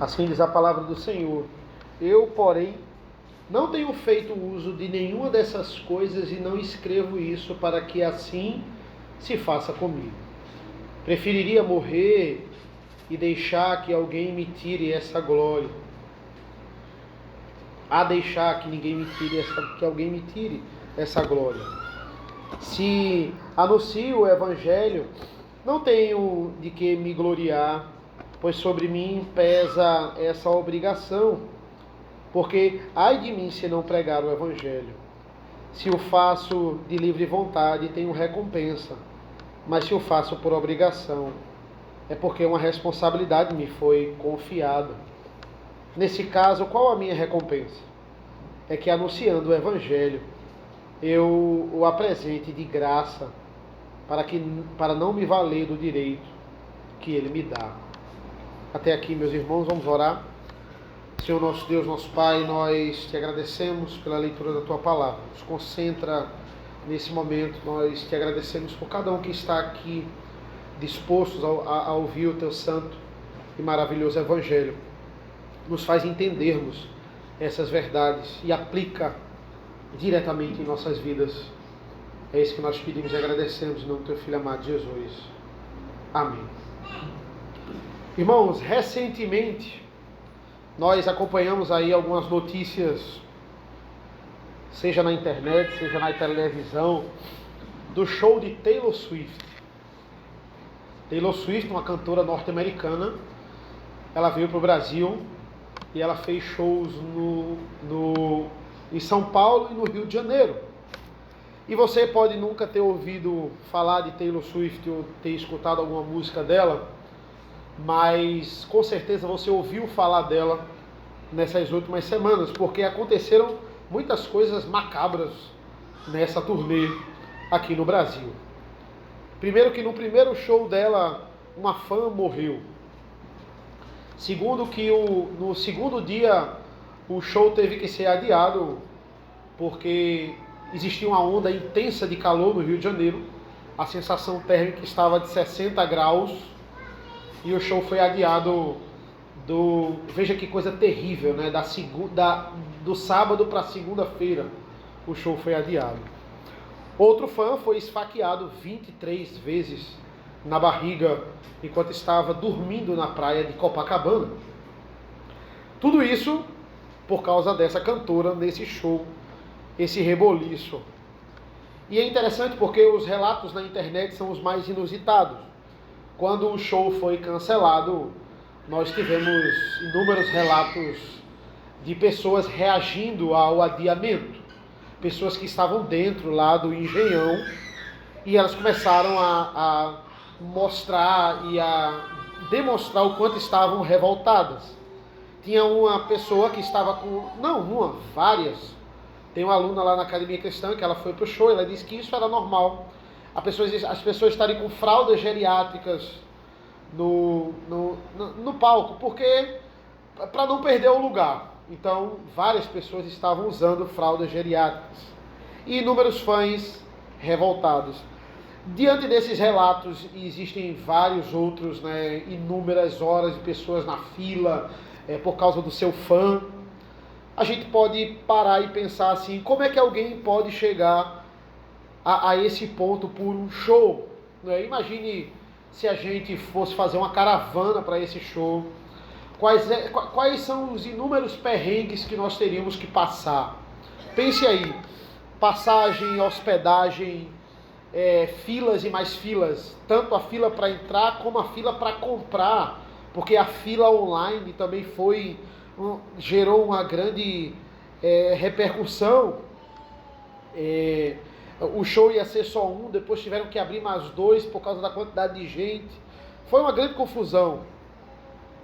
Assim diz a palavra do Senhor. Eu, porém, não tenho feito uso de nenhuma dessas coisas e não escrevo isso para que assim se faça comigo. Preferiria morrer e deixar que alguém me tire essa glória, a deixar que ninguém me tire que alguém me tire essa glória. Se anuncio o Evangelho, não tenho de que me gloriar, pois sobre mim pesa essa obrigação, porque ai de mim se não pregar o Evangelho. Se o faço de livre vontade, tenho recompensa, mas se o faço por obrigação, é porque uma responsabilidade me foi confiada. Nesse caso, qual a minha recompensa? É que anunciando o Evangelho, eu o apresente de graça, para não me valer do direito que Ele me dá. Até aqui, meus irmãos, vamos orar. Senhor nosso Deus, nosso Pai, nós te agradecemos pela leitura da Tua Palavra. Nos concentra nesse momento, nós te agradecemos por cada um que está aqui dispostos a ouvir o Teu santo e maravilhoso Evangelho. Nos faz entendermos essas verdades e aplica diretamente em nossas vidas. É isso que nós pedimos e agradecemos em nome do Teu Filho amado Jesus. Amém. Irmãos, recentemente nós acompanhamos aí algumas notícias, seja na internet, seja na televisão, do show de Taylor Swift. Taylor Swift, uma cantora norte-americana, ela veio para o Brasil e ela fez shows em São Paulo e no Rio de Janeiro. E você pode nunca ter ouvido falar de Taylor Swift ou ter escutado alguma música dela, mas com certeza você ouviu falar dela nessas últimas semanas, porque aconteceram muitas coisas macabras nessa turnê aqui no Brasil. Primeiro que no primeiro show dela, uma fã morreu. Segundo que no segundo dia o show teve que ser adiado, porque existia uma onda intensa de calor no Rio de Janeiro, a sensação térmica estava de 60 graus, e o show foi adiado veja que coisa terrível, né? Do sábado para segunda-feira o show foi adiado. Outro fã foi esfaqueado 23 vezes na barriga enquanto estava dormindo na praia de Copacabana. Tudo isso por causa dessa cantora nesse show, esse reboliço. E é interessante porque os relatos na internet são os mais inusitados. Quando o show foi cancelado, nós tivemos inúmeros relatos de pessoas reagindo ao adiamento. Pessoas que estavam dentro lá do Engenhão e elas começaram a mostrar e a demonstrar o quanto estavam revoltadas. Tinha uma pessoa que estava várias. Tem uma aluna lá na Academia Cristã que ela foi para o show e ela disse que isso era normal. As pessoas estarem com fraldas geriátricas no palco, porque para não perder o lugar. Então, várias pessoas estavam usando fraldas geriátricas. E inúmeros fãs revoltados. Diante desses relatos, existem vários outros, né, inúmeras horas de pessoas na fila por causa do seu fã. A gente pode parar e pensar assim, como é que alguém pode chegar a esse ponto por um show? Né? Imagine se a gente fosse fazer uma caravana para esse show. Quais são os inúmeros perrengues que nós teríamos que passar? Pense aí, passagem, hospedagem, filas e mais filas, tanto a fila para entrar como a fila para comprar, porque a fila online também gerou uma grande repercussão. O show ia ser só um, depois tiveram que abrir mais 2 por causa da quantidade de gente. Foi uma grande confusão.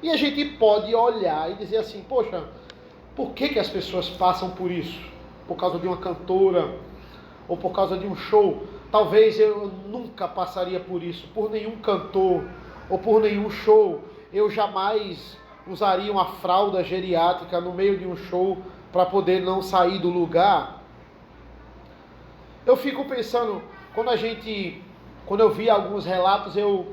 E a gente pode olhar e dizer assim, poxa, por que as pessoas passam por isso? Por causa de uma cantora ou por causa de um show? Talvez eu nunca passaria por isso, por nenhum cantor ou por nenhum show. Eu jamais usaria uma fralda geriátrica no meio de um show para poder não sair do lugar. Eu fico pensando, quando eu vi alguns relatos, eu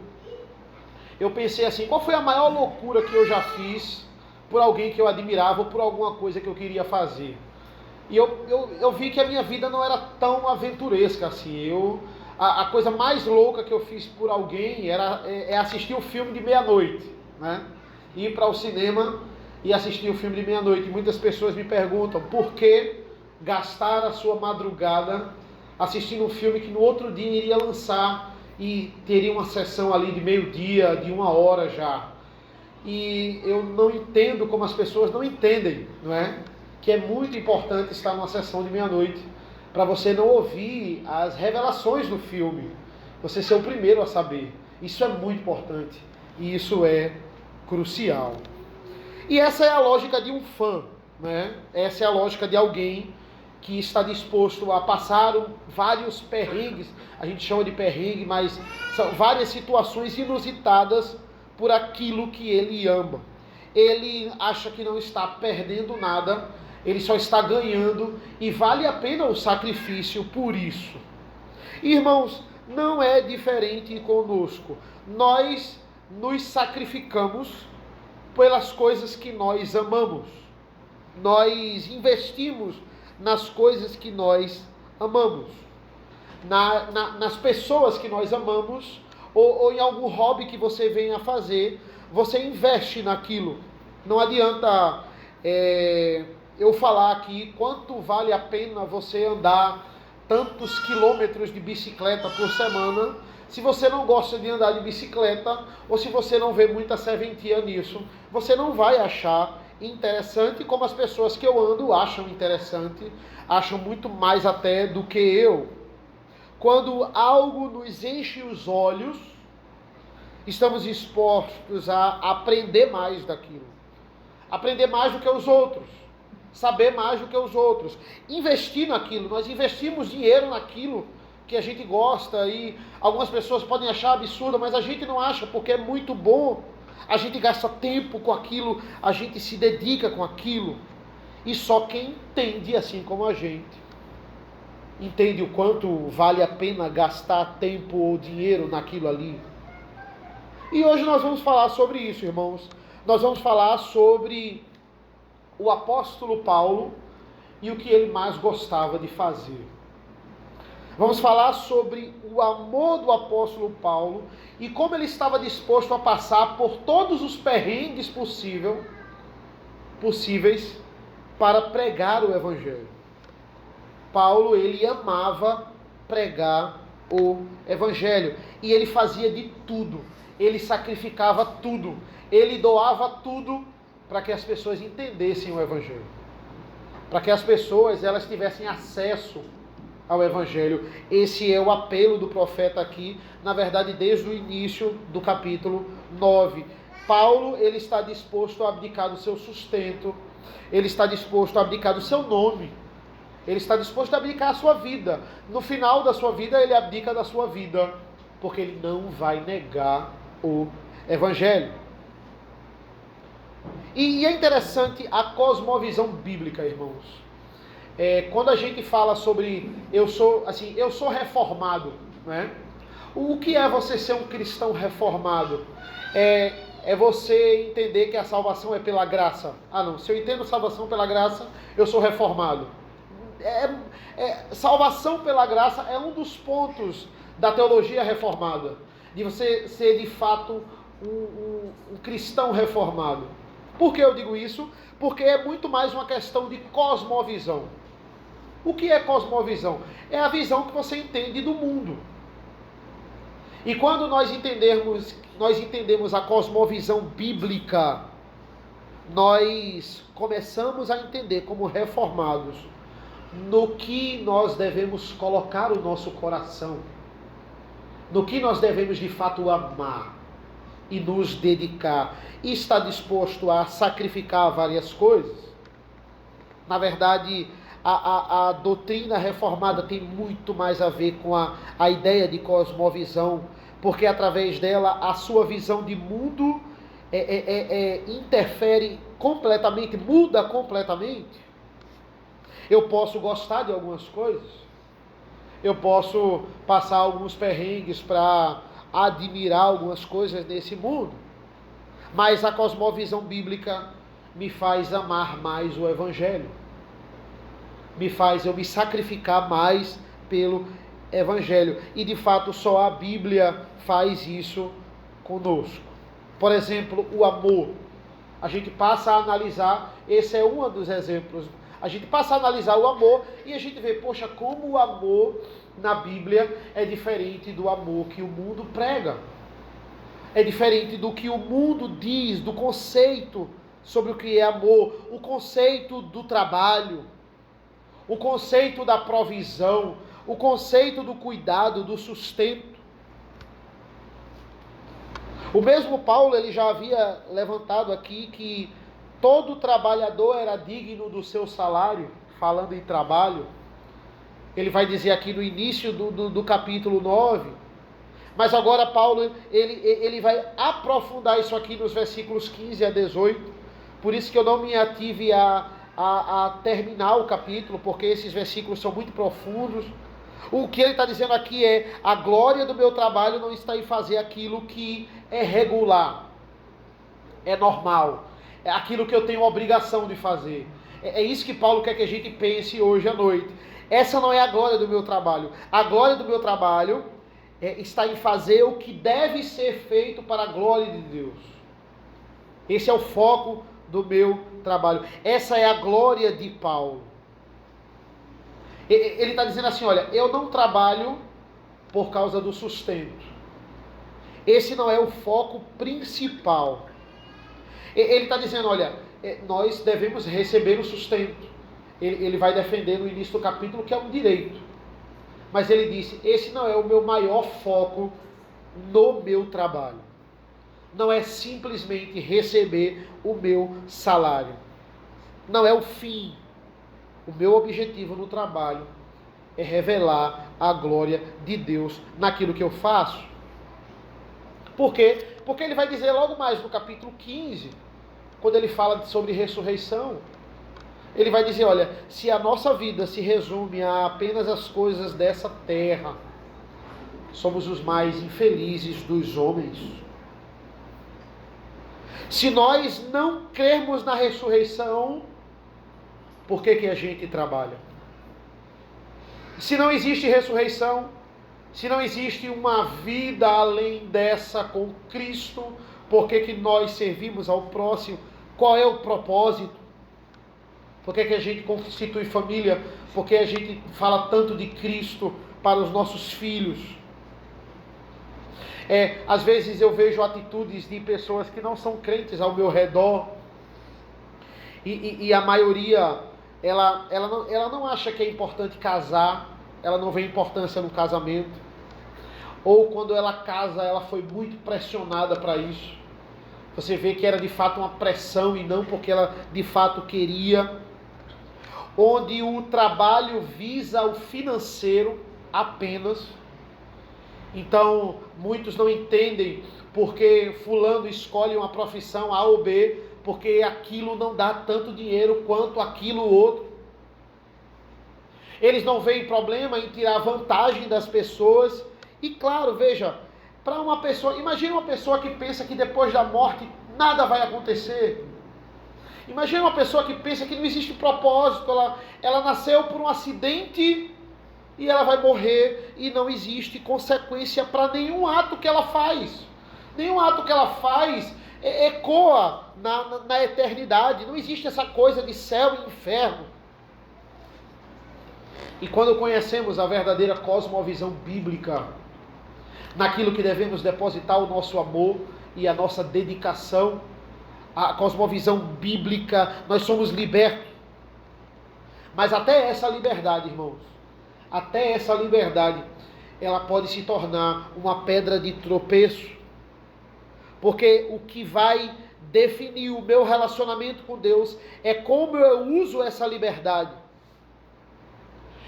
pensei assim, qual foi a maior loucura que eu já fiz por alguém que eu admirava ou por alguma coisa que eu queria fazer. E eu vi que a minha vida não era tão aventuresca assim. A coisa mais louca que eu fiz por alguém é assistir o filme de meia-noite, né? Ir para o cinema e assistir o filme de meia-noite. Muitas pessoas me perguntam por que gastar a sua madrugada assistindo um filme que no outro dia iria lançar e teria uma sessão ali de meio-dia, de 1 hora já. E eu não entendo como as pessoas não entendem, não é? Que é muito importante estar numa sessão de meia-noite para você não ouvir as revelações do filme, você ser o primeiro a saber. Isso é muito importante e isso é crucial. E essa é a lógica de um fã, né? Essa é a lógica de alguém que está disposto a passar vários perrengues, a gente chama de perrengue, mas são várias situações inusitadas por aquilo que ele ama. Ele acha que não está perdendo nada, ele só está ganhando e vale a pena o sacrifício por isso. Irmãos, não é diferente conosco. Nós nos sacrificamos pelas coisas que nós amamos. Nós investimos nas coisas que nós amamos, nas pessoas que nós amamos, ou em algum hobby que você venha fazer, você investe naquilo. Não adianta eu falar aqui quanto vale a pena você andar tantos quilômetros de bicicleta por semana, se você não gosta de andar de bicicleta, ou se você não vê muita serventia nisso, você não vai achar interessante como as pessoas que eu ando acham interessante, acham muito mais até do que eu. Quando algo nos enche os olhos, estamos dispostos a aprender mais daquilo. Aprender mais do que os outros. Saber mais do que os outros. Investir naquilo. Nós investimos dinheiro naquilo que a gente gosta e algumas pessoas podem achar absurdo, mas a gente não acha porque é muito bom. A gente gasta tempo com aquilo, a gente se dedica com aquilo. E só quem entende assim como a gente, entende o quanto vale a pena gastar tempo ou dinheiro naquilo ali. E hoje nós vamos falar sobre isso, irmãos. Nós vamos falar sobre o apóstolo Paulo e o que ele mais gostava de fazer. Vamos falar sobre o amor do apóstolo Paulo e como ele estava disposto a passar por todos os perrengues possíveis para pregar o evangelho. Paulo, ele amava pregar o evangelho e ele fazia de tudo, ele sacrificava tudo, ele doava tudo para que as pessoas entendessem o evangelho, para que as pessoas elas tivessem acesso ao evangelho. Esse é o apelo do profeta aqui, na verdade desde o início do capítulo 9. Paulo, ele está disposto a abdicar do seu sustento, ele está disposto a abdicar do seu nome, ele está disposto a abdicar a sua vida. No final da sua vida, ele abdica da sua vida, porque ele não vai negar o evangelho. E é interessante a cosmovisão bíblica, irmãos. Quando a gente fala sobre eu sou reformado, né? O que é você ser um cristão reformado? É você entender que a salvação é pela graça. Não, se eu entendo salvação pela graça, eu sou reformado. Salvação pela graça é um dos pontos da teologia reformada, de você ser de fato um cristão reformado. Por que eu digo isso? Porque é muito mais uma questão de cosmovisão. O que é cosmovisão? É a visão que você entende do mundo. E quando nós entendemos a cosmovisão bíblica, nós começamos a entender como reformados no que nós devemos colocar o nosso coração, no que nós devemos de fato amar e nos dedicar, e está disposto a sacrificar várias coisas. Na verdade, a doutrina reformada tem muito mais a ver com a ideia de cosmovisão, porque através dela a sua visão de mundo interfere completamente, muda completamente. Eu posso gostar de algumas coisas, eu posso passar alguns perrengues para admirar algumas coisas nesse mundo, mas a cosmovisão bíblica, me faz amar mais o Evangelho. Me faz eu me sacrificar mais pelo Evangelho. E de fato só a Bíblia faz isso conosco. Por exemplo, o amor. A gente passa a analisar, esse é um dos exemplos. A gente passa a analisar o amor e a gente vê, poxa, como o amor na Bíblia é diferente do amor que o mundo prega. É diferente do que o mundo diz, do conceito sobre o que é amor, o conceito do trabalho, o conceito da provisão, o conceito do cuidado, do sustento. O mesmo Paulo, ele já havia levantado aqui que todo trabalhador era digno do seu salário, falando em trabalho. Ele vai dizer aqui no início do capítulo 9. Mas agora Paulo, ele vai aprofundar isso aqui nos versículos 15 a 18. Por isso que eu não me ative a terminar o capítulo, porque esses versículos são muito profundos. O que ele está dizendo aqui é: a glória do meu trabalho não está em fazer aquilo que é regular, é normal, é aquilo que eu tenho obrigação de fazer. É isso que Paulo quer que a gente pense hoje à noite. Essa não é a glória do meu trabalho. A glória do meu trabalho está em fazer o que deve ser feito para a glória de Deus. Esse é o foco do meu trabalho. Essa é a glória de Paulo. Ele está dizendo assim, olha, eu não trabalho por causa do sustento. Esse não é o foco principal. Ele está dizendo, olha, nós devemos receber o sustento. Ele vai defender no início do capítulo que é um direito. Mas ele disse, esse não é o meu maior foco no meu trabalho. Não é simplesmente receber o meu salário. Não é o fim. O meu objetivo no trabalho é revelar a glória de Deus naquilo que eu faço. Por quê? Porque ele vai dizer logo mais no capítulo 15, quando ele fala sobre ressurreição, ele vai dizer, olha, se a nossa vida se resume a apenas as coisas dessa terra, somos os mais infelizes dos homens. Se nós não crermos na ressurreição, por que a gente trabalha? Se não existe ressurreição, se não existe uma vida além dessa com Cristo, por que nós servimos ao próximo? Qual é o propósito? Por que a gente constitui família? Por que a gente fala tanto de Cristo para os nossos filhos? Às vezes eu vejo atitudes de pessoas que não são crentes ao meu redor, e a maioria, ela não acha que é importante casar, ela não vê importância no casamento, ou quando ela casa, ela foi muito pressionada para isso. Você vê que era de fato uma pressão e não porque ela de fato queria. Onde o trabalho visa o financeiro apenas. Então, muitos não entendem porque fulano escolhe uma profissão A ou B, porque aquilo não dá tanto dinheiro quanto aquilo outro. Eles não veem problema em tirar vantagem das pessoas. E claro, veja, para uma pessoa, imagine uma pessoa que pensa que depois da morte nada vai acontecer. Imagine uma pessoa que pensa que não existe propósito, ela nasceu por um acidente e ela vai morrer e não existe consequência para nenhum ato que ela faz. Nenhum ato que ela faz ecoa na eternidade. Não existe essa coisa de céu e inferno. E quando conhecemos a verdadeira cosmovisão bíblica, naquilo que devemos depositar o nosso amor e a nossa dedicação, a cosmovisão bíblica, nós somos libertos. Mas até essa liberdade, irmãos, até essa liberdade, ela pode se tornar uma pedra de tropeço. Porque o que vai definir o meu relacionamento com Deus é como eu uso essa liberdade.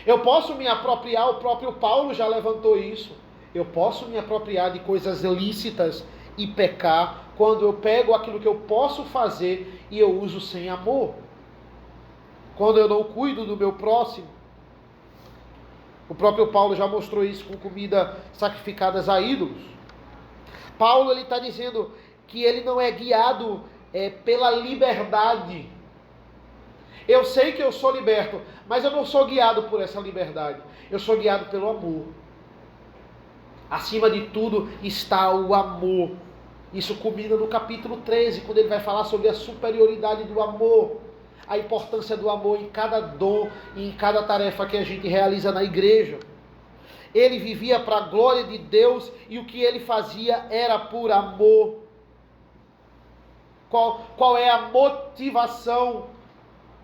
Eu posso me apropriar, o próprio Paulo já levantou isso. Eu posso me apropriar de coisas lícitas e pecar quando eu pego aquilo que eu posso fazer e eu uso sem amor. Quando eu não cuido do meu próximo. O próprio Paulo já mostrou isso com comida sacrificadas a ídolos. Paulo está dizendo que ele não é guiado pela liberdade. Eu sei que eu sou liberto, mas eu não sou guiado por essa liberdade. Eu sou guiado pelo amor. Acima de tudo está o amor. Isso culmina no capítulo 13, quando ele vai falar sobre a superioridade do amor, a importância do amor em cada dom e em cada tarefa que a gente realiza na igreja. Ele vivia para a glória de Deus e o que ele fazia era por amor. Qual é a motivação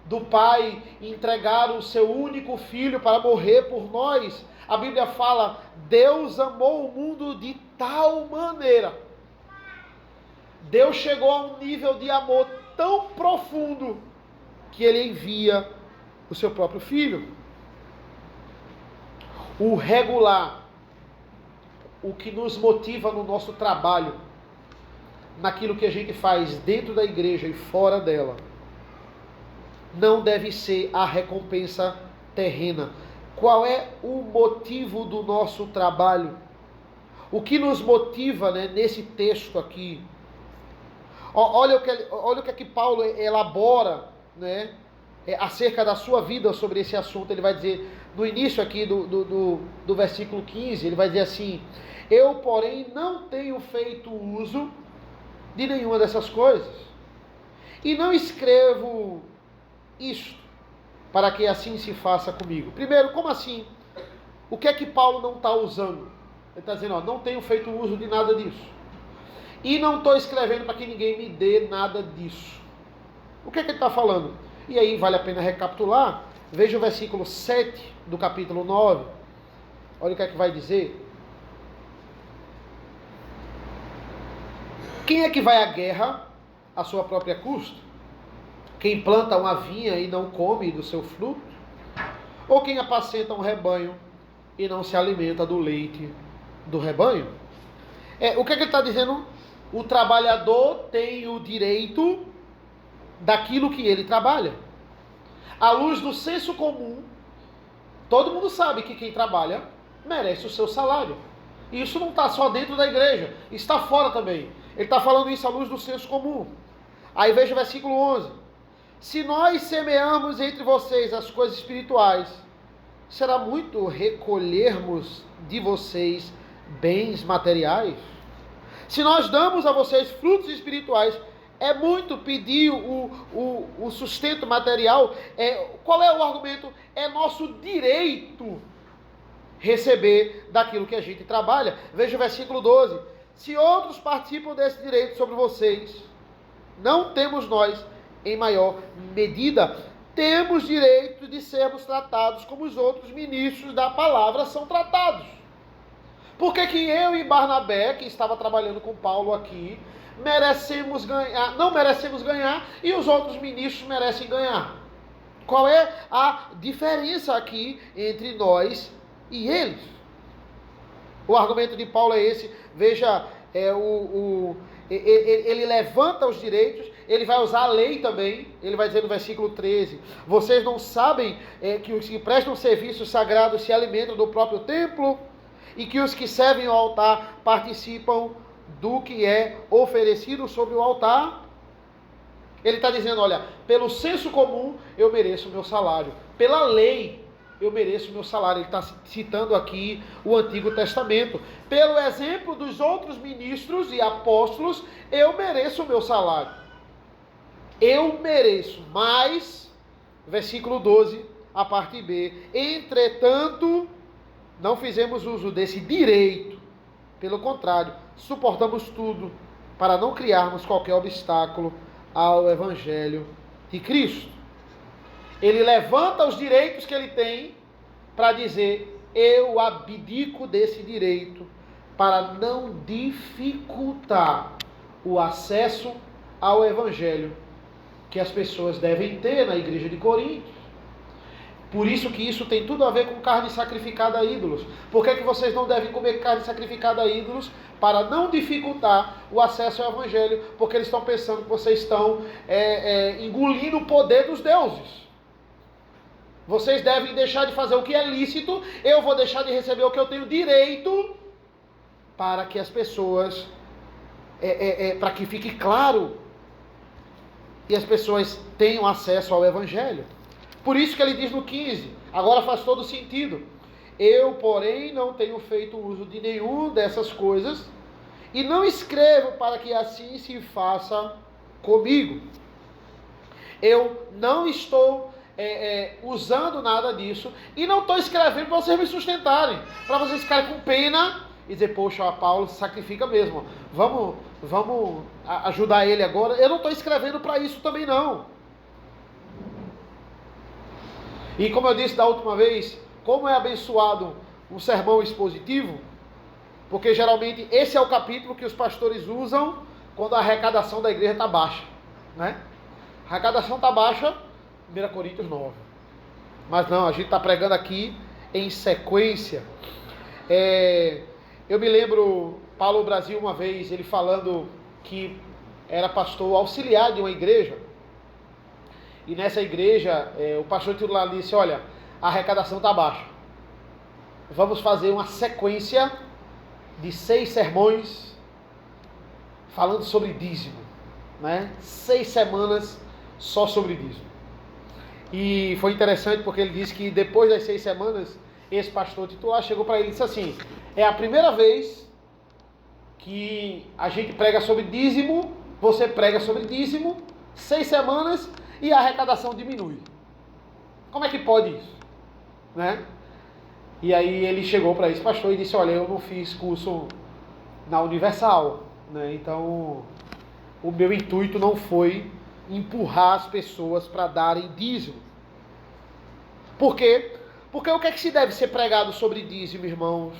do Pai em entregar o seu único filho para morrer por nós? A Bíblia fala: Deus amou o mundo de tal maneira. Deus chegou a um nível de amor tão profundo que ele envia o seu próprio filho. O regular, o que nos motiva no nosso trabalho, naquilo que a gente faz dentro da igreja e fora dela, não deve ser a recompensa terrena. Qual é o motivo do nosso trabalho? O que nos motiva, nesse texto aqui? Olha o que Paulo elabora, acerca da sua vida sobre esse assunto. Ele vai dizer, no início aqui do versículo 15, ele vai dizer assim: eu, porém, não tenho feito uso de nenhuma dessas coisas, e não escrevo isto, para que assim se faça comigo. Primeiro, como assim? O que é que Paulo não está usando? Ele está dizendo, não tenho feito uso de nada disso. E não estou escrevendo para que ninguém me dê nada disso. O que é que ele está falando? E aí vale a pena recapitular. Veja o versículo 7 do capítulo 9. Olha o que é que vai dizer. Quem é que vai à guerra à sua própria custa? Quem planta uma vinha e não come do seu fruto? Ou quem apacenta um rebanho e não se alimenta do leite do rebanho? O que é que ele está dizendo? O trabalhador tem o direito daquilo que ele trabalha. À luz do senso comum, todo mundo sabe que quem trabalha merece o seu salário. E isso não está só dentro da igreja, está fora também. Ele está falando isso à luz do senso comum. Aí veja o versículo 11. Se nós semeamos entre vocês as coisas espirituais, será muito recolhermos de vocês bens materiais? Se nós damos a vocês frutos espirituais, é muito pedir o sustento material. Qual é o argumento? É nosso direito receber daquilo que a gente trabalha. Veja o versículo 12. Se outros participam desse direito sobre vocês, não temos nós, em maior medida, temos direito de sermos tratados como os outros ministros da palavra são tratados. Por que eu e Barnabé, que estava trabalhando com Paulo aqui, não merecemos ganhar e os outros ministros merecem ganhar? Qual é a diferença aqui entre nós e eles? O argumento de Paulo é esse. Veja, ele levanta os direitos, ele vai usar a lei também. Ele vai dizer no versículo 13: vocês não sabem que os que prestam serviço sagrado se alimentam do próprio templo? E que os que servem ao altar participam do que é oferecido sobre o altar? Ele está dizendo, olha, pelo senso comum eu mereço o meu salário. Pela lei eu mereço o meu salário. Ele está citando aqui o Antigo Testamento. Pelo exemplo dos outros ministros e apóstolos, eu mereço o meu salário. Eu mereço, mas, versículo 12, a parte B, entretanto, não fizemos uso desse direito. Pelo contrário, suportamos tudo para não criarmos qualquer obstáculo ao Evangelho de Cristo. Ele levanta os direitos que ele tem para dizer, eu abdico desse direito para não dificultar o acesso ao Evangelho que as pessoas devem ter na igreja de Corinto. Por isso que isso tem tudo a ver com carne sacrificada a ídolos. Por que vocês não devem comer carne sacrificada a ídolos? Para não dificultar o acesso ao Evangelho, porque eles estão pensando que vocês estão engolindo o poder dos deuses. Vocês devem deixar de fazer o que é lícito, eu vou deixar de receber o que eu tenho direito, para que as pessoas, para que fique claro e as pessoas tenham acesso ao Evangelho. Por isso que ele diz no 15, agora faz todo sentido. Eu, porém, não tenho feito uso de nenhum dessas coisas, e não escrevo para que assim se faça comigo. Eu não estou usando nada disso, e não estou escrevendo para vocês me sustentarem, para vocês ficarem com pena e dizer, poxa, Paulo se sacrifica mesmo, vamos ajudar ele agora. Eu não estou escrevendo para isso também não. E como eu disse da última vez, como é abençoado um sermão expositivo, porque geralmente esse é o capítulo que os pastores usam quando a arrecadação da igreja está baixa, né? A arrecadação está baixa, 1 Coríntios 9. Mas não, a gente está pregando aqui em sequência. Eu me lembro, Paulo Brasil uma vez, ele falando que era pastor auxiliar de uma igreja, e nessa igreja, o pastor titular disse, olha, a arrecadação está baixa, vamos fazer uma sequência de 6 sermões falando sobre dízimo, né? 6 semanas só sobre dízimo. E foi interessante porque ele disse que depois das 6 semanas, esse pastor titular chegou para ele e disse assim, é a primeira vez que a gente prega sobre dízimo, você prega sobre dízimo, 6 semanas e a arrecadação diminui. Como é que pode isso? Né? E aí ele chegou para esse pastor e disse, olha, eu não fiz curso na Universal, né? Então o meu intuito não foi empurrar as pessoas para darem dízimo. Por quê? Porque o que é que se deve ser pregado sobre dízimo, irmãos?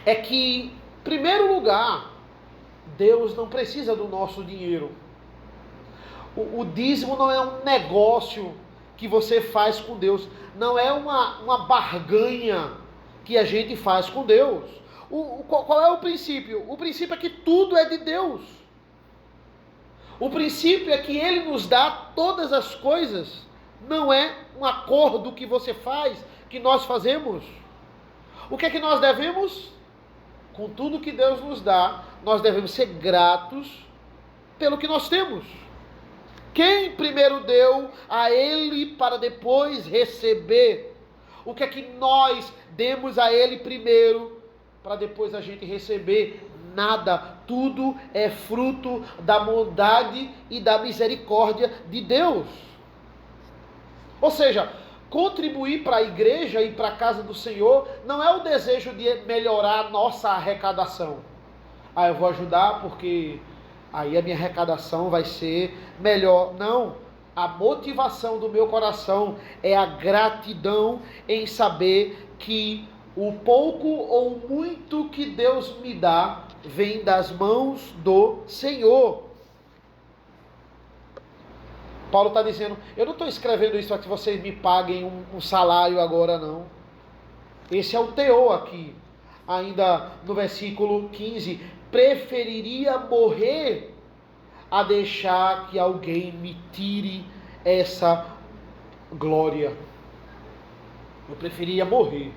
É que, em primeiro lugar, Deus não precisa do nosso dinheiro. O dízimo não é um negócio que você faz com Deus. Não é uma barganha que a gente faz com Deus. Qual é o princípio? O princípio é que tudo é de Deus. O princípio é que Ele nos dá todas as coisas. Não é um acordo que você faz, que nós fazemos. O que é que nós devemos? Com tudo que Deus nos dá, nós devemos ser gratos pelo que nós temos. Quem primeiro deu a Ele para depois receber? O que é que nós demos a Ele primeiro para depois a gente receber? Nada. Tudo é fruto da bondade e da misericórdia de Deus. Ou seja, contribuir para a igreja e para a casa do Senhor não é o desejo de melhorar a nossa arrecadação. Eu vou ajudar porque aí a minha arrecadação vai ser melhor. Não. A motivação do meu coração é a gratidão em saber que o pouco ou muito que Deus me dá vem das mãos do Senhor. Paulo está dizendo, eu não estou escrevendo isso para que vocês me paguem um salário agora, não. Esse é o teor aqui. Ainda no versículo 15, preferiria morrer a deixar que alguém me tire essa glória. Eu preferia morrer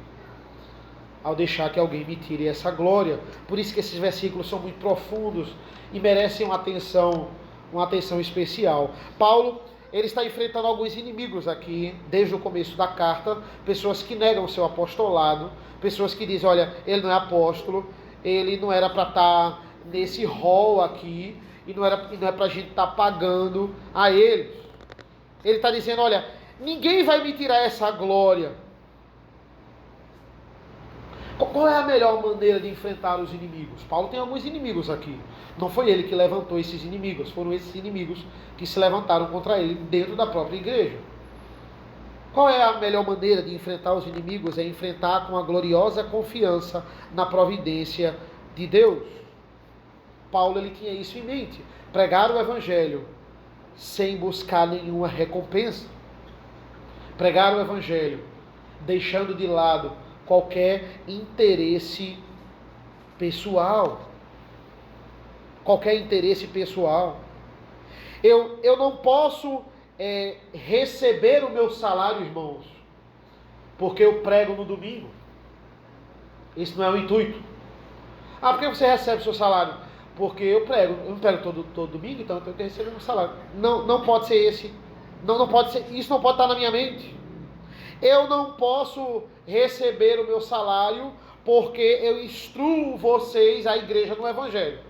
ao deixar que alguém me tire essa glória. Por isso que esses versículos são muito profundos e merecem uma atenção especial. Paulo, ele está enfrentando alguns inimigos aqui, desde o começo da carta, pessoas que negam o seu apostolado, pessoas que dizem, olha, ele não é apóstolo, ele não era para estar nesse rol aqui, e não é para a gente estar pagando a eles. Ele está dizendo, olha, ninguém vai me tirar essa glória. Qual é a melhor maneira de enfrentar os inimigos? Paulo tem alguns inimigos aqui. Não foi ele que levantou esses inimigos, foram esses inimigos que se levantaram contra ele dentro da própria igreja. Qual é a melhor maneira de enfrentar os inimigos? É enfrentar com a gloriosa confiança na providência de Deus. Paulo, ele tinha isso em mente. Pregar o evangelho sem buscar nenhuma recompensa. Pregar o evangelho deixando de lado qualquer interesse pessoal. Qualquer interesse pessoal. Eu não posso receber o meu salário, irmãos, porque eu prego no domingo. Isso não é o intuito. Por que você recebe o seu salário? porque eu não prego todo domingo, então eu tenho que receber meu salário. Não pode ser esse. Não pode ser, isso não pode estar na minha mente. Eu não posso receber o meu salário porque eu instruo vocês, a igreja, no evangelho.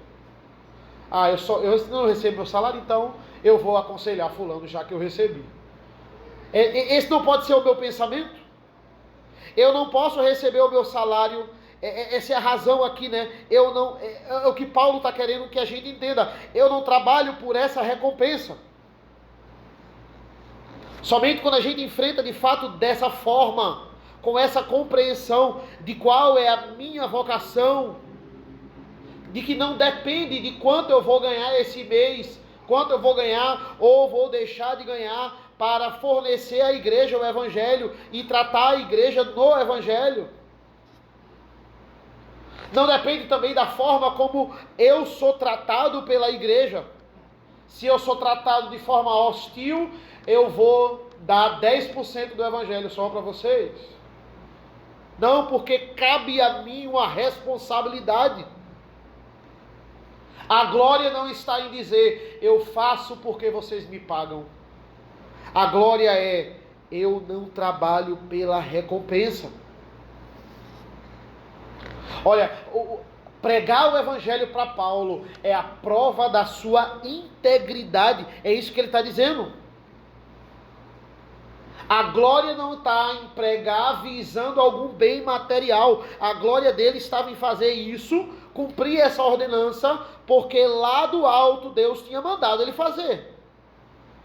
Eu não recebo meu salário, então eu vou aconselhar fulano já que eu recebi. Esse não pode ser o meu pensamento. Eu não posso receber o meu salário. Essa é a razão aqui, né? É o que Paulo está querendo que a gente entenda. Eu não trabalho por essa recompensa. Somente quando a gente enfrenta de fato dessa forma, com essa compreensão de qual é a minha vocação, de que não depende de quanto eu vou ganhar esse mês, quanto eu vou ganhar ou vou deixar de ganhar para fornecer à igreja o evangelho e tratar a igreja no evangelho. Não depende também da forma como eu sou tratado pela igreja. Se eu sou tratado de forma hostil, eu vou dar 10% do evangelho só para vocês. Não, porque cabe a mim uma responsabilidade. A glória não está em dizer, eu faço porque vocês me pagam. A glória é, eu não trabalho pela recompensa. Olha, pregar o evangelho para Paulo é a prova da sua integridade. É isso que ele está dizendo. A glória não está em pregar visando algum bem material. A glória dele estava em fazer isso, cumprir essa ordenança, porque lá do alto Deus tinha mandado ele fazer.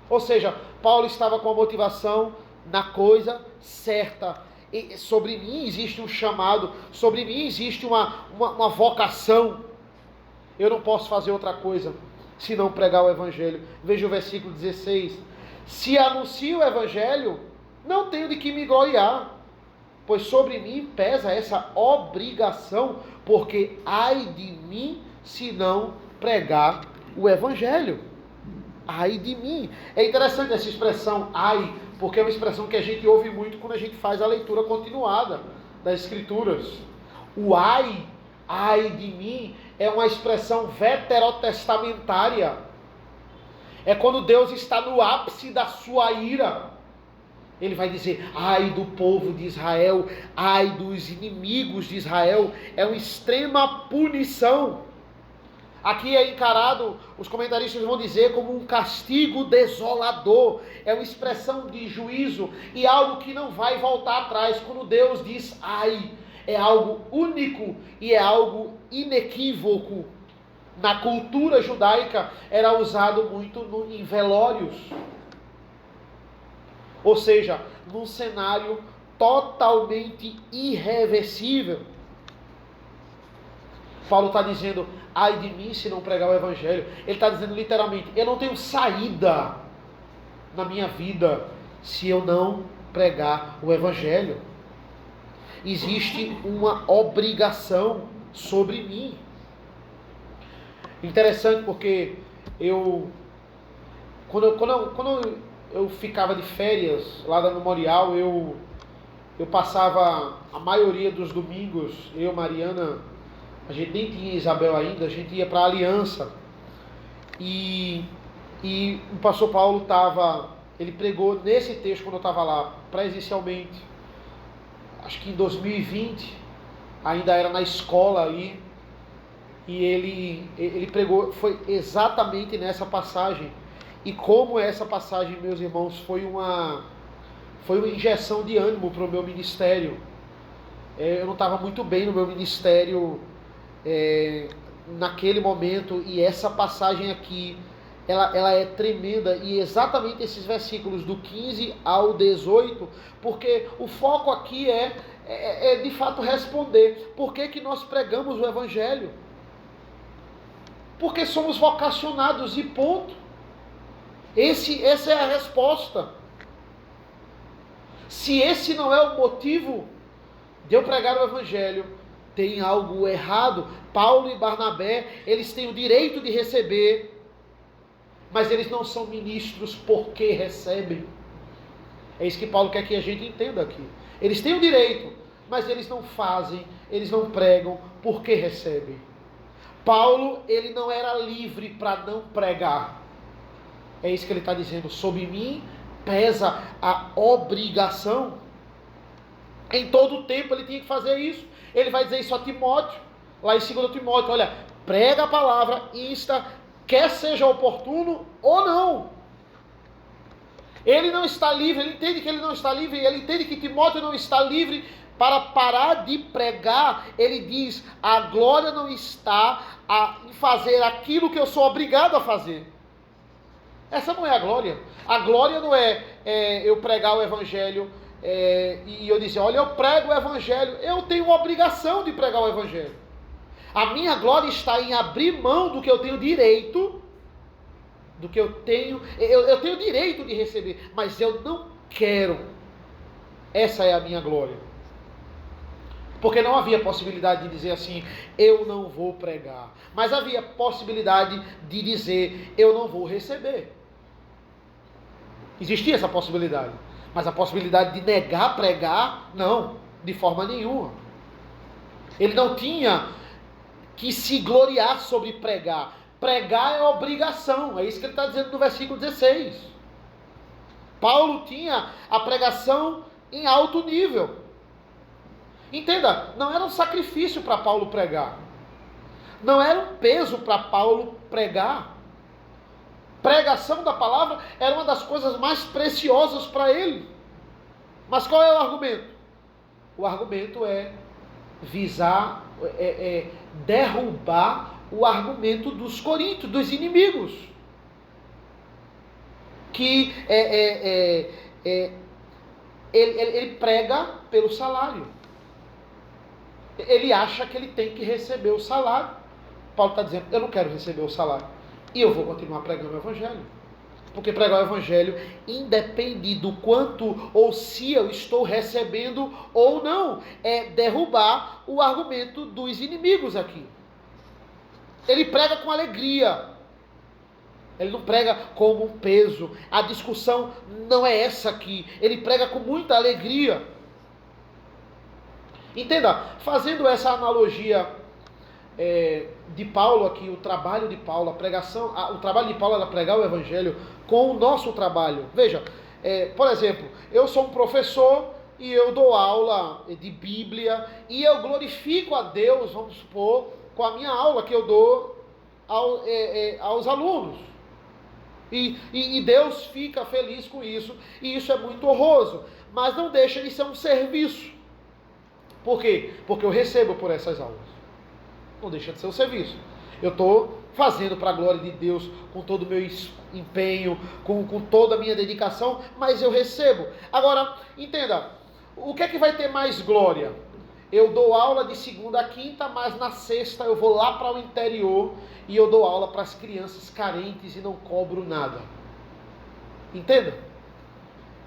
Ou seja, Paulo estava com a motivação na coisa certa. E sobre mim existe um chamado, sobre mim existe uma vocação. Eu não posso fazer outra coisa senão pregar o evangelho. Veja o versículo 16. Se anuncio o evangelho, não tenho de que me gloriar, pois sobre mim pesa essa obrigação, porque ai de mim se não pregar o evangelho. Ai de mim. É interessante essa expressão ai, porque é uma expressão que a gente ouve muito quando a gente faz a leitura continuada das Escrituras. O ai de mim, é uma expressão veterotestamentária. É quando Deus está no ápice da sua ira. Ele vai dizer, ai do povo de Israel, ai dos inimigos de Israel. É uma extrema punição. Aqui é encarado, os comentaristas vão dizer, como um castigo desolador. É uma expressão de juízo e algo que não vai voltar atrás. Quando Deus diz ai, é algo único e é algo inequívoco. Na cultura judaica era usado muito em velórios. Ou seja, num cenário totalmente irreversível. Paulo está dizendo, ai de mim se não pregar o evangelho. Ele está dizendo literalmente, eu não tenho saída na minha vida se eu não pregar o evangelho. Existe uma obrigação sobre mim. Interessante porque quando eu ficava de férias lá da Memorial, eu passava a maioria dos domingos, Mariana, a gente nem tinha Isabel ainda, a gente ia para a Aliança. E o pastor Paulo ele pregou nesse texto quando eu estava lá, presencialmente, acho que em 2020, ainda era na escola ali, e ele pregou, foi exatamente nessa passagem. E como essa passagem, meus irmãos, foi uma injeção de ânimo para o meu ministério. Eu não estava muito bem no meu ministério naquele momento, e essa passagem aqui, ela é tremenda, e exatamente esses versículos do 15 ao 18, porque o foco aqui é de fato responder, por que nós pregamos o evangelho? Porque somos vocacionados e ponto. Essa é a resposta. Se esse não é o motivo de eu pregar o evangelho, tem algo errado. Paulo e Barnabé, eles têm o direito de receber, mas eles não são ministros porque recebem. É isso que Paulo quer que a gente entenda aqui. Eles têm o direito, mas eles não fazem, eles não pregam porque recebem. Paulo, ele não era livre para não pregar. É isso que ele está dizendo. Sobre mim pesa a obrigação. Em todo o tempo ele tinha que fazer isso. Ele vai dizer isso a Timóteo, lá em 2 Timóteo, olha, prega a palavra, insta, quer seja oportuno ou não. Ele não está livre, ele entende que ele não está livre, ele entende que Timóteo não está livre para parar de pregar. Ele diz, a glória não está em fazer aquilo que eu sou obrigado a fazer. Essa não é a glória. A glória não é eu pregar o evangelho e eu dizer, olha, eu prego o evangelho, eu tenho obrigação de pregar o evangelho. A minha glória está em abrir mão do que eu tenho direito, eu tenho direito de receber, mas eu não quero. Essa é a minha glória. Porque não havia possibilidade de dizer assim, eu não vou pregar. Mas havia possibilidade de dizer, eu não vou receber. Existia essa possibilidade. Mas a possibilidade de negar pregar, não, de forma nenhuma. Ele não tinha que se gloriar sobre pregar. Pregar é obrigação, é isso que ele está dizendo no versículo 16. Paulo tinha a pregação em alto nível. Entenda, não era um sacrifício para Paulo pregar. Não era um peso para Paulo pregar. Pregação da palavra era uma das coisas mais preciosas para ele. Mas qual é o argumento? O argumento é visar, derrubar o argumento dos coríntios, dos inimigos. Que ele prega pelo salário. Ele acha que ele tem que receber o salário. Paulo está dizendo, eu não quero receber o salário. E eu vou continuar pregando o evangelho. Porque pregar o evangelho independe do quanto ou se eu estou recebendo ou não. É derrubar o argumento dos inimigos aqui. Ele prega com alegria. Ele não prega como um peso. A discussão não é essa aqui. Ele prega com muita alegria. Entenda, fazendo essa analogia de Paulo aqui, o trabalho de Paulo, a pregação, o trabalho de Paulo era pregar o evangelho com o nosso trabalho. Veja, por exemplo, eu sou um professor e eu dou aula de Bíblia e eu glorifico a Deus, vamos supor, com a minha aula que eu dou aos alunos. E Deus fica feliz com isso, e isso é muito honroso, mas não deixa de ser um serviço. Por quê? Porque eu recebo por essas aulas. Não deixa de ser um serviço. Eu estou fazendo para a glória de Deus, com todo o meu empenho, com toda a minha dedicação, mas eu recebo. Agora, entenda, o que é que vai ter mais glória? Eu dou aula de segunda a quinta, mas na sexta eu vou lá para o interior e eu dou aula para as crianças carentes e não cobro nada. Entenda?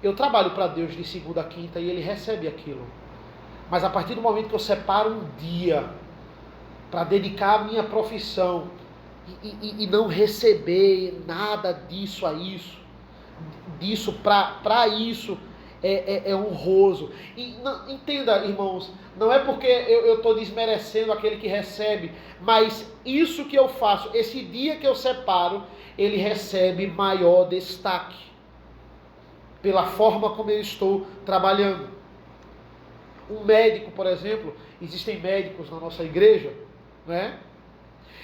Eu trabalho para Deus de segunda a quinta e Ele recebe aquilo. Mas a partir do momento que eu separo um dia para dedicar a minha profissão e não receber nada disso para isso, é honroso. E não, entenda, irmãos, não é porque eu estou desmerecendo aquele que recebe, mas isso que eu faço, esse dia que eu separo, ele recebe maior destaque, pela forma como eu estou trabalhando. Um médico, por exemplo, existem médicos na nossa igreja, né?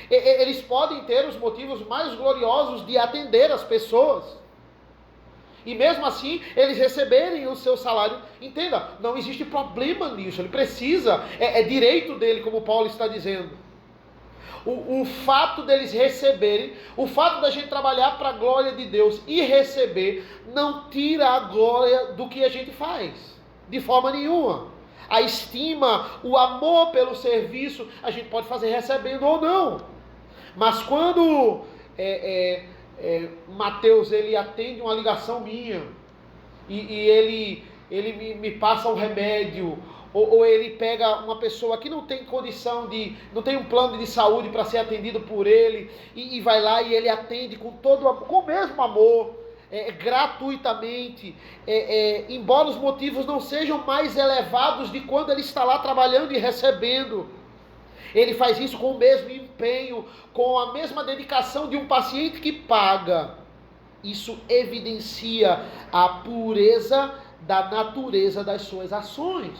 Eles podem ter os motivos mais gloriosos de atender as pessoas. E mesmo assim, eles receberem o seu salário. Entenda, não existe problema nisso. Ele precisa, é direito dele, como Paulo está dizendo. O fato deles receberem, o fato da gente trabalhar para a glória de Deus e receber, não tira a glória do que a gente faz. De forma nenhuma. A estima, o amor pelo serviço, a gente pode fazer recebendo ou não. Mas quando Mateus ele atende uma ligação minha e ele me passa um remédio, ou ele pega uma pessoa que não tem condição não tem um plano de saúde para ser atendido por ele, e vai lá e ele atende com o mesmo amor, gratuitamente, embora os motivos não sejam mais elevados de quando ele está lá trabalhando e recebendo. Ele faz isso com o mesmo empenho, com a mesma dedicação de um paciente que paga. Isso evidencia a pureza da natureza das suas ações.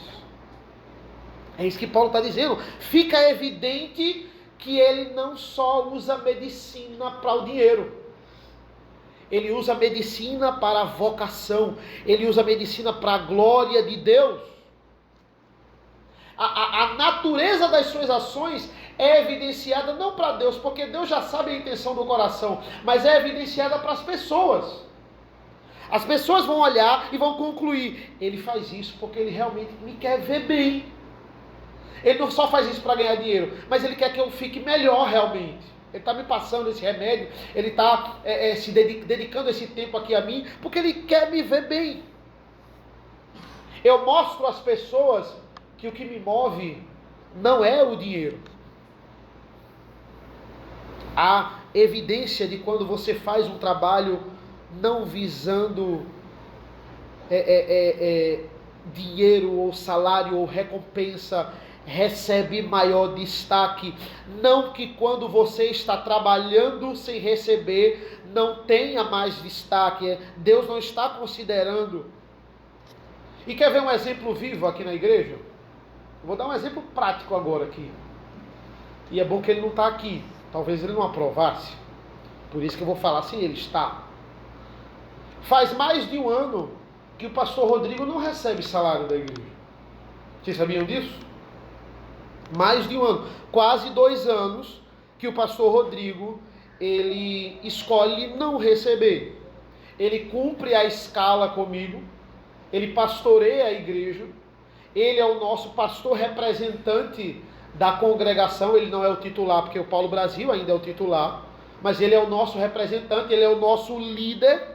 É isso que Paulo está dizendo. Fica evidente que ele não só usa medicina para o dinheiro. Ele usa medicina para a vocação. Ele usa medicina para a glória de Deus. A natureza das suas ações é evidenciada não para Deus, porque Deus já sabe a intenção do coração, mas é evidenciada para as pessoas. As pessoas vão olhar e vão concluir: ele faz isso porque ele realmente me quer ver bem. Ele não só faz isso para ganhar dinheiro, mas ele quer que eu fique melhor realmente. Ele está me passando esse remédio, ele está se dedicando esse tempo aqui a mim, porque ele quer me ver bem. Eu mostro às pessoas que o que me move não é o dinheiro. Há evidência de quando você faz um trabalho não visando dinheiro ou salário ou recompensa, recebe maior destaque. Não que quando você está trabalhando sem receber não tenha mais destaque. Deus não está considerando. E quer ver um exemplo vivo aqui na igreja? Eu vou dar um exemplo prático agora aqui. E é bom que ele não está aqui. Talvez ele não aprovasse. Por isso que eu vou falar sem ele estar. Faz mais de um ano que o pastor Rodrigo não recebe salário da igreja. Vocês sabiam disso? Mais de um ano. Quase 2 anos que o pastor Rodrigo, ele escolhe não receber. Ele cumpre a escala comigo. Ele pastoreia a igreja. Ele é o nosso pastor representante da congregação. Ele não é o titular, porque o Paulo Brasil ainda é o titular. Mas ele é o nosso representante, ele é o nosso líder.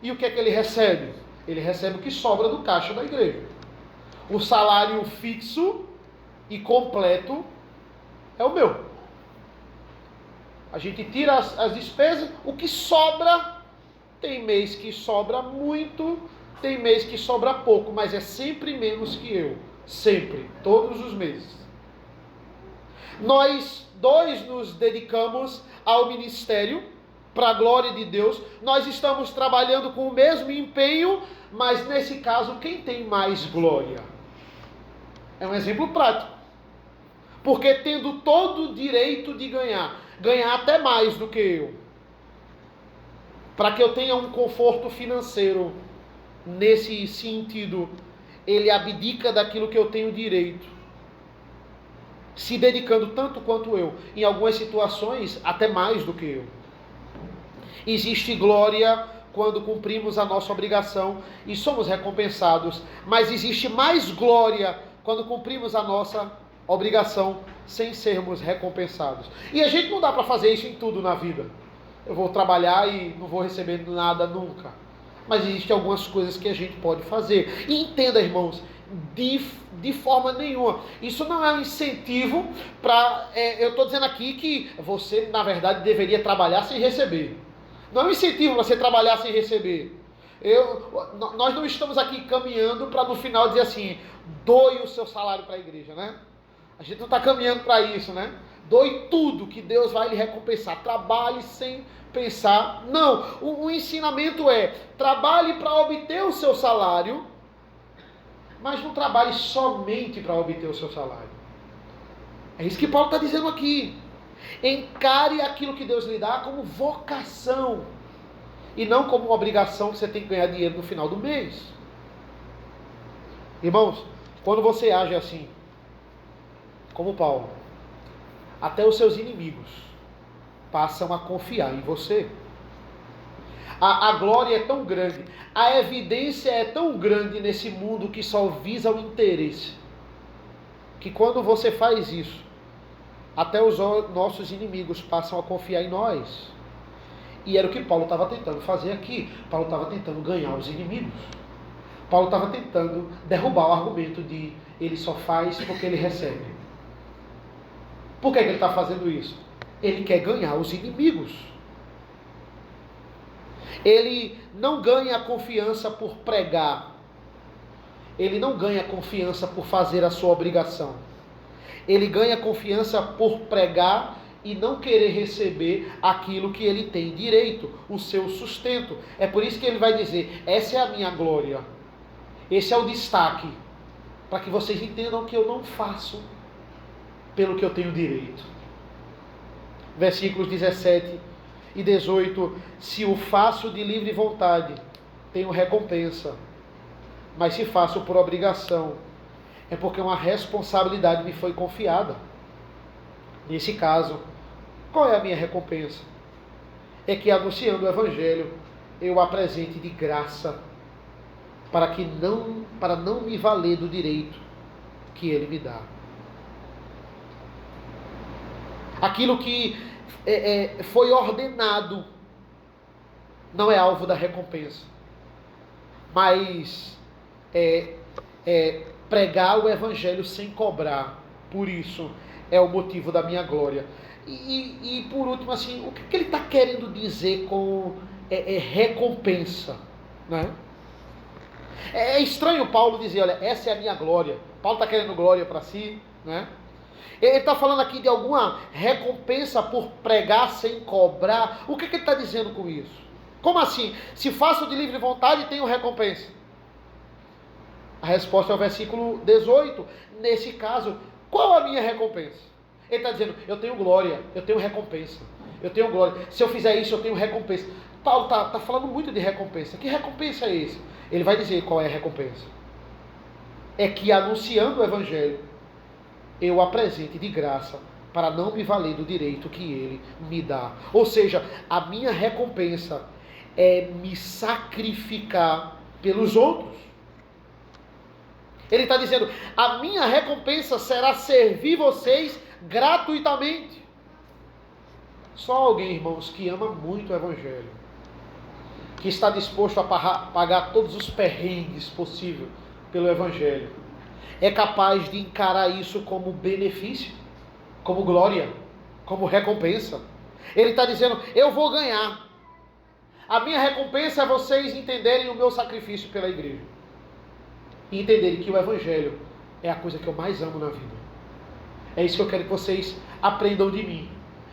E o que é que ele recebe? Ele recebe o que sobra do caixa da igreja. O salário fixo e completo é o meu. A gente tira as despesas, o que sobra, tem mês que sobra muito, tem mês que sobra pouco, mas é sempre menos que eu. Sempre, todos os meses. Nós dois nos dedicamos ao ministério, para a glória de Deus. Nós estamos trabalhando com o mesmo empenho, mas nesse caso, quem tem mais glória? É um exemplo prático. Porque tendo todo o direito de ganhar até mais do que eu, para que eu tenha um conforto financeiro nesse sentido, ele abdica daquilo que eu tenho direito, se dedicando tanto quanto eu, em algumas situações até mais do que eu. Existe glória quando cumprimos a nossa obrigação e somos recompensados, mas existe mais glória quando cumprimos a nossa obrigação sem sermos recompensados. E a gente não dá para fazer isso em tudo na vida. Eu vou trabalhar e não vou receber nada nunca. Mas existem algumas coisas que a gente pode fazer. E entenda, irmãos, de forma nenhuma. Isso não é um incentivo para... eu estou dizendo aqui que você, na verdade, deveria trabalhar sem receber. Não é um incentivo para você trabalhar sem receber. Nós não estamos aqui caminhando para no final dizer assim, doe o seu salário para a igreja, né? A gente não está caminhando para isso, né? Doe tudo que Deus vai lhe recompensar. Trabalhe sem pensar. Não, o ensinamento é, trabalhe para obter o seu salário, mas não trabalhe somente para obter o seu salário. É isso que Paulo está dizendo aqui. Encare aquilo que Deus lhe dá como vocação e não como uma obrigação que você tem que ganhar dinheiro no final do mês. Irmãos, quando você age assim, como Paulo, até os seus inimigos passam a confiar em você. A glória é tão grande, a evidência é tão grande nesse mundo que só visa o interesse, que quando você faz isso, até os nossos inimigos passam a confiar em nós. E era o que Paulo estava tentando fazer aqui. Paulo estava tentando ganhar os inimigos. Paulo estava tentando derrubar o argumento de ele só faz porque ele recebe. Por que ele está fazendo isso? Ele quer ganhar os inimigos. Ele não ganha confiança por pregar. Ele não ganha confiança por fazer a sua obrigação. Ele ganha confiança por pregar e não querer receber aquilo que ele tem direito, o seu sustento. É por isso que ele vai dizer, essa é a minha glória. Esse é o destaque, para que vocês entendam que eu não faço pelo que eu tenho direito. Versículos 17 e 18. Se o faço de livre vontade, tenho recompensa. Mas se faço por obrigação, é porque uma responsabilidade me foi confiada. Nesse caso, qual é a minha recompensa? É que, anunciando o Evangelho, eu apresente de graça, para não me valer do direito que ele me dá. Aquilo que foi ordenado não é alvo da recompensa, mas pregar o Evangelho sem cobrar. Por isso é o motivo da minha glória. E por último, assim, o que ele está querendo dizer com recompensa, né? É estranho Paulo dizer, olha, essa é a minha glória. Paulo está querendo glória para si, né? Ele está falando aqui de alguma recompensa por pregar sem cobrar. O que ele está dizendo com isso? Como assim? Se faço de livre vontade, tenho recompensa. A resposta é o versículo 18. Nesse caso, qual a minha recompensa? Ele está dizendo, eu tenho glória, eu tenho recompensa. Eu tenho glória. Se eu fizer isso, eu tenho recompensa. Paulo está falando muito de recompensa. Que recompensa é esse? Ele vai dizer qual é a recompensa. É que, anunciando o Evangelho, eu apresente de graça, para não me valer do direito que ele me dá. Ou seja, a minha recompensa é me sacrificar pelos outros. Ele está dizendo, a minha recompensa será servir vocês gratuitamente. Só alguém, irmãos, que ama muito o Evangelho, que está disposto a pagar todos os perrengues possíveis pelo Evangelho, é capaz de encarar isso como benefício, como glória, como recompensa. Ele está dizendo, eu vou ganhar. A minha recompensa é vocês entenderem o meu sacrifício pela igreja. E entenderem que o Evangelho é a coisa que eu mais amo na vida. É isso que eu quero que vocês aprendam de mim.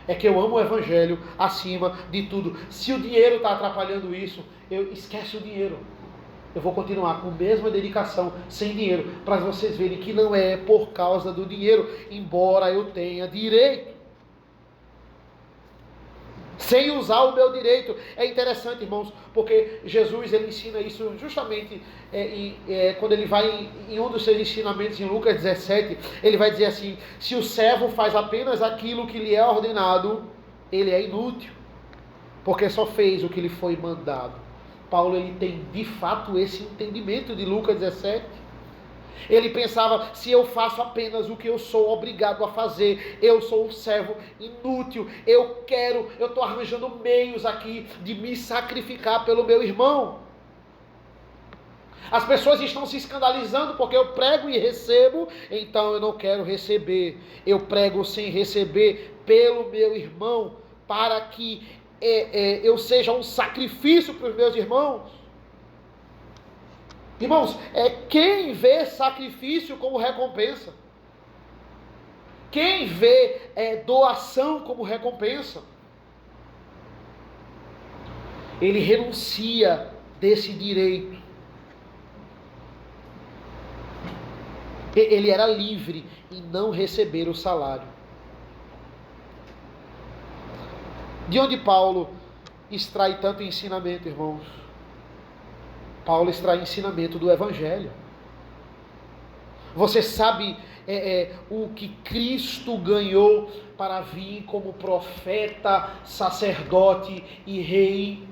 É que eu amo o Evangelho acima de tudo. Se o dinheiro está atrapalhando isso, esquece o dinheiro. Eu vou continuar com a mesma dedicação, sem dinheiro, para vocês verem que não é por causa do dinheiro, embora eu tenha direito. Sem usar o meu direito. É interessante, irmãos, porque Jesus ele ensina isso justamente quando ele vai em um dos seus ensinamentos em Lucas 17, ele vai dizer assim, se o servo faz apenas aquilo que lhe é ordenado, ele é inútil, porque só fez o que lhe foi mandado. Paulo ele tem de fato esse entendimento de Lucas 17. Ele pensava, se eu faço apenas o que eu sou obrigado a fazer, eu sou um servo inútil, eu estou arranjando meios aqui de me sacrificar pelo meu irmão. As pessoas estão se escandalizando porque eu prego e recebo, então eu não quero receber. Eu prego sem receber pelo meu irmão, para que eu seja um sacrifício para os meus irmãos. Irmãos, quem vê sacrifício como recompensa? Quem vê doação como recompensa? Ele renuncia desse direito. Ele era livre em não receber o salário. De onde Paulo extrai tanto ensinamento, irmãos? Paulo extrai ensinamento do Evangelho. Você sabe o que Cristo ganhou para vir como profeta, sacerdote e rei?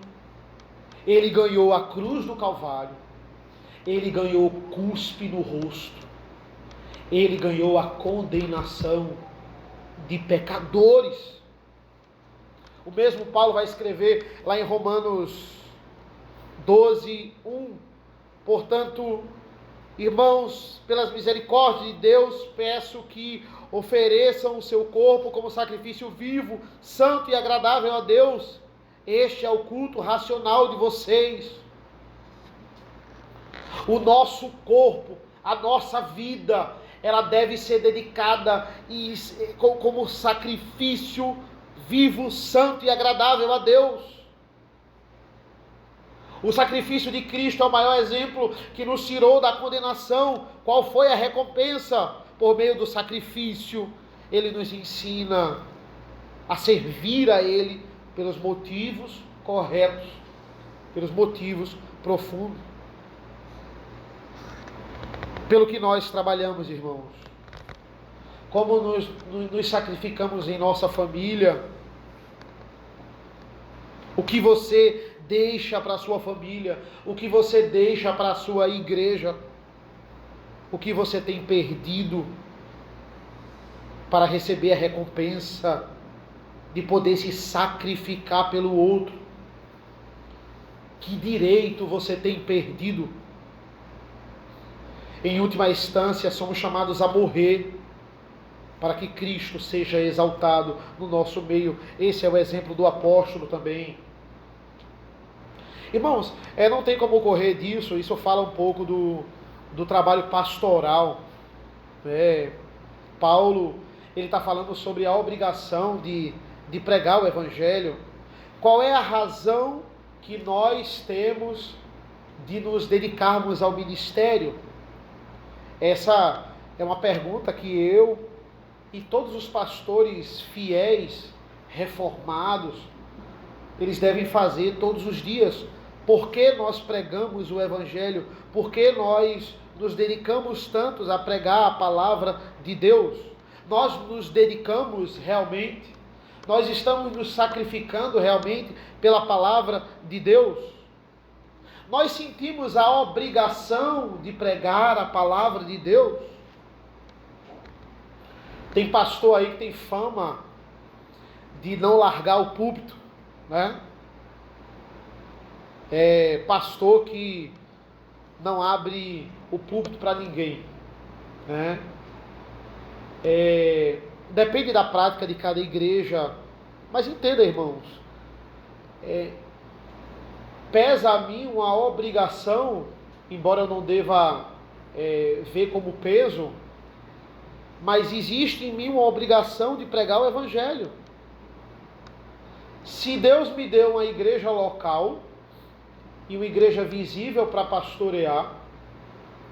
Ele ganhou a cruz do Calvário. Ele ganhou cuspe no rosto. Ele ganhou a condenação de pecadores. O mesmo Paulo vai escrever lá em Romanos 12:1. Portanto, irmãos, pelas misericórdias de Deus, peço que ofereçam o seu corpo como sacrifício vivo, santo e agradável a Deus. Este é o culto racional de vocês. O nosso corpo, a nossa vida ela deve ser dedicada como sacrifício vivo, santo e agradável a Deus. O sacrifício de Cristo é o maior exemplo que nos tirou da condenação. Qual foi a recompensa? Por meio do sacrifício, Ele nos ensina a servir a Ele pelos motivos corretos, pelos motivos profundos. Pelo que nós trabalhamos, irmãos. Como nos sacrificamos em nossa família. O que você deixa para a sua família. O que você deixa para a sua igreja. O que você tem perdido para receber a recompensa de poder se sacrificar pelo outro. Que direito você tem perdido? Em última instância, somos chamados a morrer para que Cristo seja exaltado no nosso meio. Esse é o exemplo do apóstolo também. Irmãos, não tem como correr disso. Isso fala um pouco do trabalho pastoral. Paulo, ele está falando sobre a obrigação de pregar o Evangelho. Qual é a razão que nós temos de nos dedicarmos ao ministério? Essa é uma pergunta que eu e todos os pastores fiéis, reformados, eles devem fazer todos os dias. Por que nós pregamos o Evangelho? Por que nós nos dedicamos tanto a pregar a palavra de Deus? Nós nos dedicamos realmente? Nós estamos nos sacrificando realmente pela palavra de Deus? Nós sentimos a obrigação de pregar a palavra de Deus? Tem pastor aí que tem fama de não largar o púlpito, né? Pastor que não abre o púlpito para ninguém, né? Depende da prática de cada igreja, mas entenda, irmãos, pesa a mim uma obrigação, embora eu não deva ver como peso, mas existe em mim uma obrigação de pregar o Evangelho. Se Deus me deu uma igreja local e uma igreja visível para pastorear,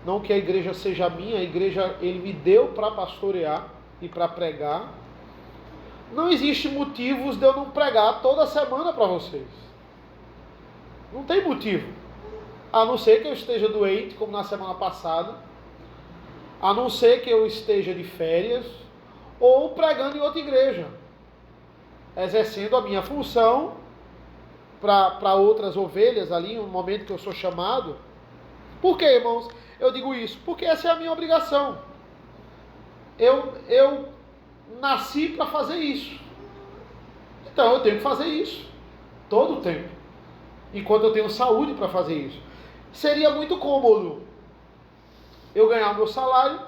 não que a igreja seja minha, a igreja Ele me deu para pastorear e para pregar, não existe motivos de eu não pregar toda semana para vocês. Não tem motivo. A não ser que eu esteja doente, como na semana passada, a não ser que eu esteja de férias, ou pregando em outra igreja, exercendo a minha função para outras ovelhas ali, no momento que eu sou chamado. Por que, irmãos, eu digo isso? Porque essa é a minha obrigação. Eu nasci para fazer isso. Então eu tenho que fazer isso todo o tempo, enquanto eu tenho saúde para fazer isso. Seria muito cômodo eu ganhar o meu salário,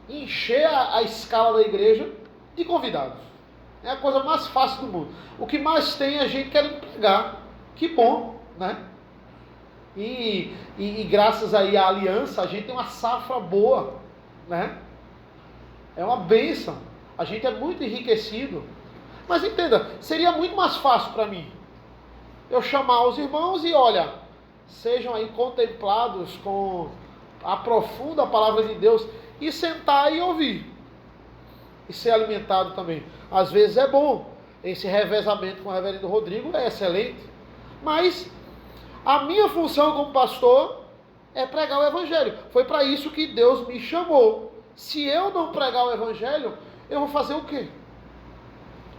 encher a escala da igreja de convidados. É a coisa mais fácil do mundo. O que mais tem é a gente querendo pregar. Que bom, né? E graças aí à aliança, a gente tem uma safra boa, né? É uma bênção. A gente é muito enriquecido. Mas entenda, seria muito mais fácil para mim eu chamar os irmãos e olha, sejam aí contemplados com a profunda palavra de Deus e sentar e ouvir. E ser alimentado também. Às vezes é bom. Esse revezamento com o reverendo Rodrigo é excelente. Mas a minha função como pastor é pregar o Evangelho. Foi para isso que Deus me chamou. Se eu não pregar o Evangelho, eu vou fazer o quê?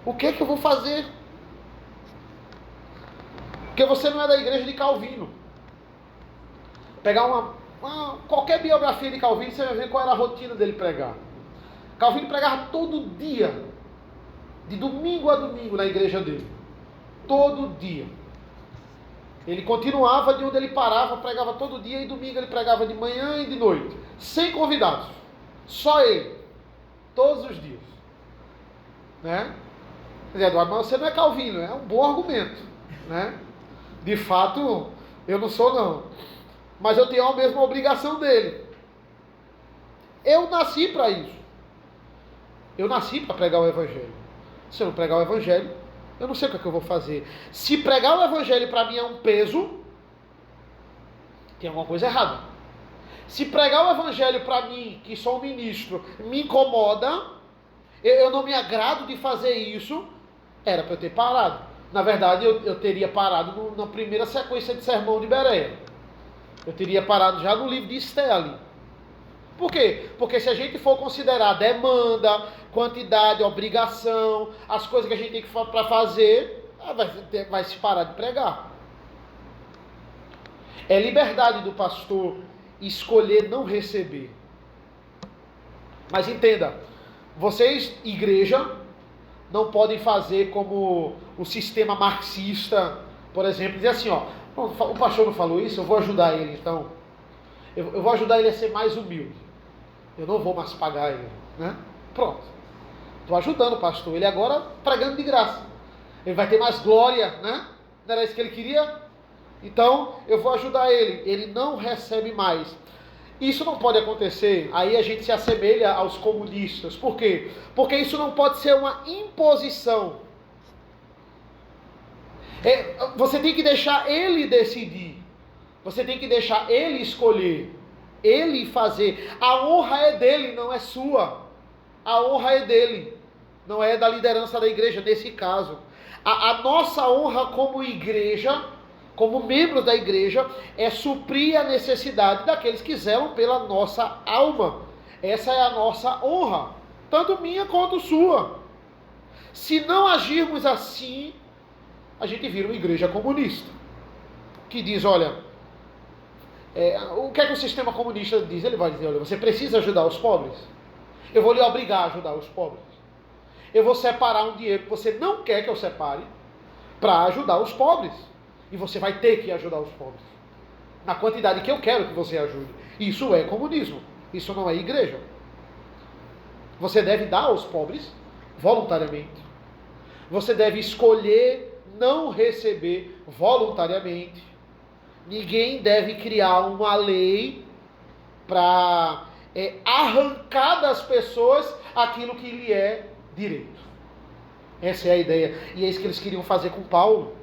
O que eu vou fazer? Porque você não é da igreja de Calvino. Pegar qualquer biografia de Calvino, você vai ver qual era a rotina dele pregar. Calvino pregava todo dia, de domingo a domingo na igreja dele. Todo dia. Ele continuava de onde ele parava, pregava todo dia, e domingo ele pregava de manhã e de noite. Sem convidados. Só ele. Todos os dias. Né? Eduardo, mas você não é Calvino. É um bom argumento. Né? De fato, eu não sou não. Mas eu tenho a mesma obrigação dele. Eu nasci para isso. Eu nasci para pregar o Evangelho. Se eu não pregar o Evangelho, eu não sei o que é que eu vou fazer. Se pregar o Evangelho para mim é um peso, tem alguma coisa errada. Se pregar o Evangelho para mim, que sou um ministro, me incomoda, eu não me agrado de fazer isso, era para eu ter parado. Na verdade, eu teria parado na primeira sequência de sermão de Bereia. Eu teria parado já no livro de Esté ali. Por quê? Porque se a gente for considerar demanda, quantidade, obrigação, as coisas que a gente tem para fazer, vai se parar de pregar. É liberdade do pastor escolher não receber. Mas entenda, vocês, igreja, não podem fazer como o sistema marxista, por exemplo, dizer assim, ó, o pastor não falou isso, eu vou ajudar ele, então. Eu vou ajudar ele a ser mais humilde. Eu não vou mais pagar ele, né? Pronto. Estou ajudando o pastor. Ele agora pregando de graça. Ele vai ter mais glória, né? Não era isso que ele queria? Então, eu vou ajudar ele. Ele não recebe mais. Isso não pode acontecer. Aí a gente se assemelha aos comunistas. Por quê? Porque isso não pode ser uma imposição. Você tem que deixar ele decidir. Você tem que deixar ele escolher. Ele fazer. A honra é dele, não é sua. A honra é dele. Não é da liderança da igreja, nesse caso. A nossa honra como igreja, como membros da igreja, é suprir a necessidade daqueles que zelam pela nossa alma. Essa é a nossa honra. Tanto minha quanto sua. Se não agirmos assim, a gente vira uma igreja comunista. Que diz, olha... o que é que o sistema comunista diz? Ele vai dizer, olha, você precisa ajudar os pobres. Eu vou lhe obrigar a ajudar os pobres. Eu vou separar um dinheiro que você não quer que eu separe para ajudar os pobres. E você vai ter que ajudar os pobres. Na quantidade que eu quero que você ajude. Isso é comunismo. Isso não é igreja. Você deve dar aos pobres voluntariamente. Você deve escolher não receber voluntariamente. Ninguém deve criar uma lei para arrancar das pessoas aquilo que lhe é direito. Essa é a ideia. E é isso que eles queriam fazer com Paulo.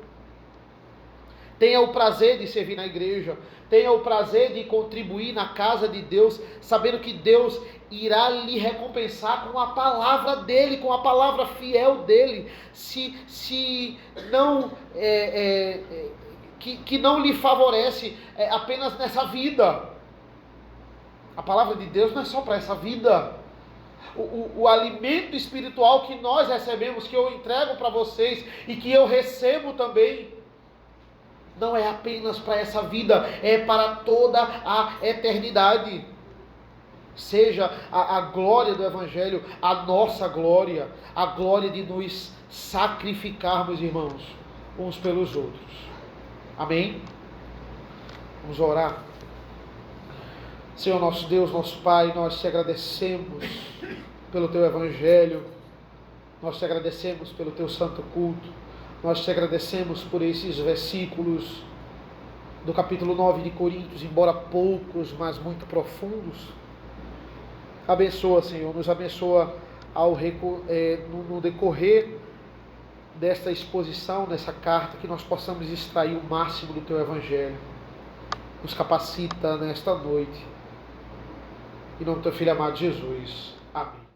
Tenha o prazer de servir na igreja. Tenha o prazer de contribuir na casa de Deus, sabendo que Deus irá lhe recompensar com a palavra dele, com a palavra fiel dele. Se não... Que não lhe favorece apenas nessa vida. A palavra de Deus não é só para essa vida. O alimento espiritual que nós recebemos, que eu entrego para vocês e que eu recebo também, não é apenas para essa vida, é para toda a eternidade. Seja a glória do Evangelho a nossa glória, a glória de nos sacrificarmos, irmãos, uns pelos outros. Amém? Vamos orar. Senhor nosso Deus, nosso Pai, nós te agradecemos pelo Teu Evangelho, nós te agradecemos pelo Teu santo culto, nós te agradecemos por esses versículos do capítulo 9 de Coríntios, embora poucos, mas muito profundos. Abençoa, Senhor, nos abençoa no decorrer desta exposição, nessa carta, que nós possamos extrair o máximo do Teu Evangelho. Nos capacita nesta noite. Em nome do Teu Filho amado Jesus. Amém.